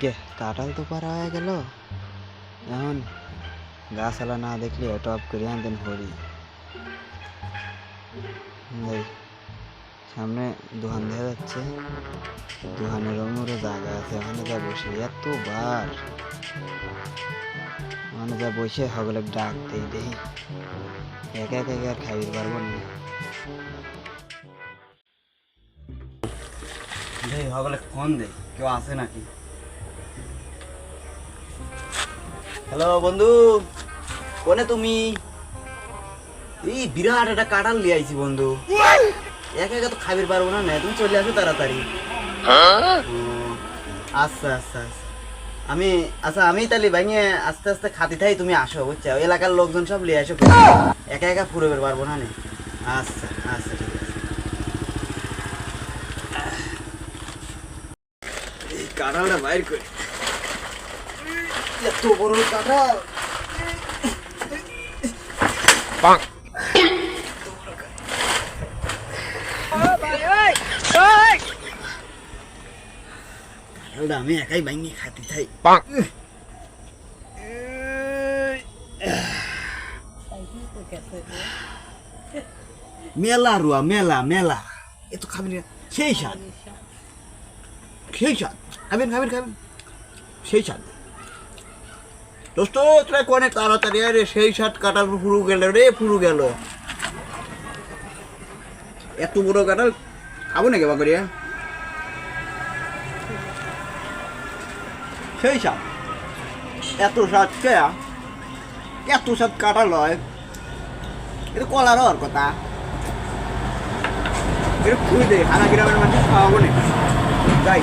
যাগ্গে কাঁঠাল তো পারা হয়ে গেল। এখন গাছালা না দেখলে টপ করে আনতেন হরি। এই সামনে দোকান দেখা যাচ্ছে, দোকানের অন্যরও জায়গা আছে, ওখানে যা বসে এতবার ওখানে যা বসে সকলে ডাক দেই দেই, একা একা আর খাইতে পারবো না। সকলে ফোন দেই, কেউ আছে নাকি? হ্যালো বন্ধু, কোনে তুমি? এই বিরাট একটা কাঁঠাল লিয়ে আইছি বন্ধু, একা একা তো খাইতে পারবো না, তুমি চলে আসো তাড়াতাড়ি। আচ্ছা আচ্ছা আচ্ছা, আমি তাহলে ভাঙিয়ে আস্তে আস্তে খাতি থাই, তুমি আসো বুঝছো, এলাকার লোকজন সব লিয়ে আসো, একা একা ফুরে বের পারবো না। আচ্ছা আচ্ছা ঠিক আছে। এই কাঁঠালটা বাইর করে, এত বড় কাঁঠাল। কাঁঠালটা আমি একাই ভাঙিয়ে খাতি থাই। মেলা রুয়া, মেলা মেলা, এ তো খাবি না, সেই স্বাদ, সেই স্বাদ, খাবেন খাবেন খাবেন, সেই স্বাদ। দোস্ত তোরা কোনে তাড়াতাড়ি রে, সেই স্বাদ কাঁঠাল পুরু গেল রে, পুরু গেল। এত বড় কাঁঠাল খাবো নাকি বা করিয়া? সেই স্বাদ, এত স্বাদ কে, এত স্বাদ কাঁঠাল হয়, এটা কলার হওয়ার কথা। এটা খুঁজে দে, হানা গ্রামের মানুষ খাওয়াবো না, যাই